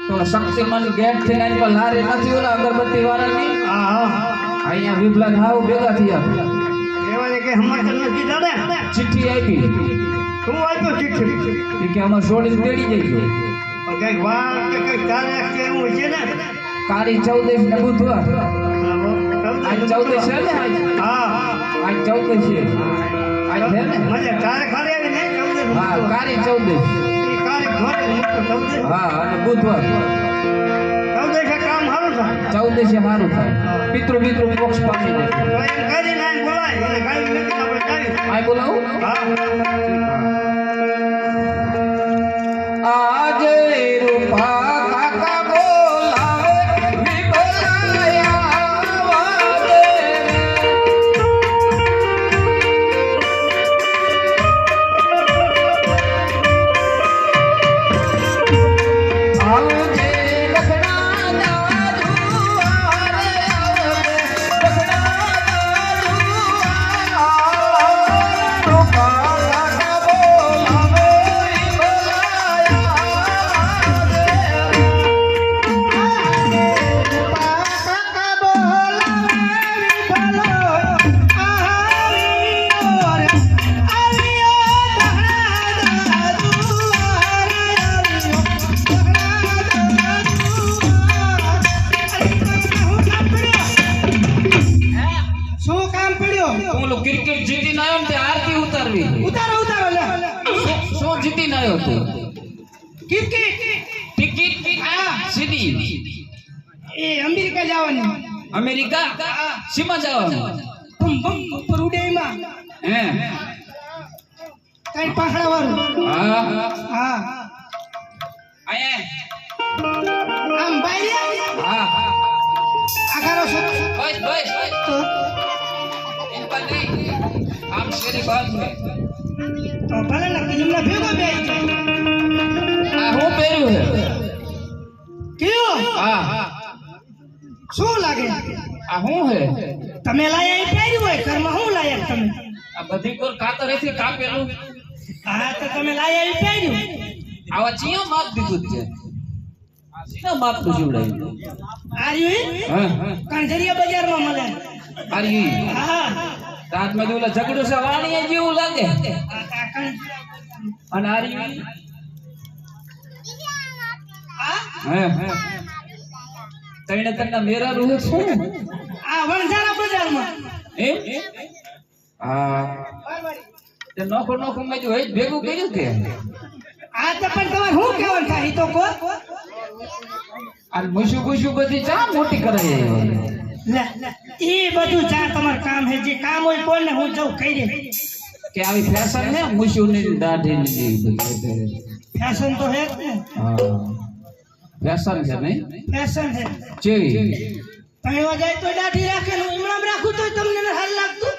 તો શક્તિમાન ગેટ થી નાઈ પર લારી નથી ઓલા અગરબત્તી વાળાની હા અહીંયા વિપલા હાવ ભેગા થયા એવાને કે સમાચાર નથી દાદા ચિઠ્ઠી આપી શું આપ્યો ચિઠ્ઠી એ કે અમાર છોડી તેડી જઈજો કઈક વાર કે કઈક તારીખ કે એવું છે ને કારી 14 ને બુધવાર આજ 14 છે ને હા આજ 14 છે આજ છે ને મને તારીખ ખાલી આવી ને 14 હા કારી 14 તારીખ ઘરે મૂકો 14 હા અને બુધવાર 14 છે કામ સારું થાય 14 છે મારું થાય પિતૃ મોક્ષ પામી જાય તો એમ કરી ના બોલાય એટલે ગાડી નથી આપણે ચાલી આય બોલાવું હા આજે રૂપા કાકા બોલાવે વિપલાયા વાદે આવજે લખણા દાદુ આરે આવજે લખણા દાદુ રૂપા કાકા બોલાવે ક્રિકેટ જીતીને આવ્યો ને તે આરતી ઉતારવી ઉતારો લે શું જીતીને આવ્યો તું ટિકિટ ટિકિટ સીધી એ અમેરિકા જવાની અમેરિકા સીમા જવાનું બમ બમ ઉપર ઉડે એમાં હે કઈ પાખડા વાળું હા હા આયા આમ બાઈ હા આગારો છો બસ તો इन पर नहीं आप शेरी बात में તો ભલે ને કિલમના ભેગો બે आ हो पेरू है કયો हां શું લાગે आ हूं है તમે લાયા એ પહેર્યું હોય ઘરમાં હું લાયા તમે आ बधी कोर कातर થી કાપેલું હા તો તમે લાયા એ પહેર્યું આવા ચિયો માપ દીધું છે આ સીધા માપ તો જીવડાયું આર્યું હા કાંજરિયા બજારમાં મળે આરી હા રાત માં ઓલા ઝઘડો છે વાણીએ જેવું લાગે અને આરી હે તઈને તને મેરા રૂહ છે આ વણઝારા બજારમાં એ આ તે નોખો મેં જો ભેગું કર્યું કે આ તો પણ તમારે શું કહેવાનું થાય ઈ તો કો આ મુશુ બધી ચા મોટી કરે લે એ બધું જા તમાર કામ હે જે કામ હોય કોને હું જઉં કહી દે કે આવી ફેશન ને મુશુ ની દાઢી ની બધી ફેશન તો હે જ ને હા ફેશન છે નહીં ફેશન છે ચેવી કહેવા જાય તો દાઢી રાખે ને ઇમરામ રાખું તો તમને ન હાલ લાગતું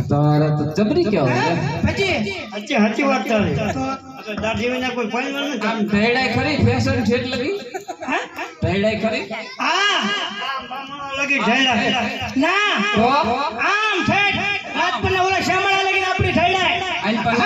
તમારે તો જબરી કેવાય હે? પછી સાચી વાત ચાલે તો દાઢી વિના કોઈ પરિવાર નથી આમ ઢેડાઈ ખરી ફેશન છે એટલે હા ઢેડાઈ ખરી હા લગી ઢેડા ના તો આમ ઠેઠ રાત પર ઓલા શામળા લગીને આપણી ઠેડાય આઈ પાસે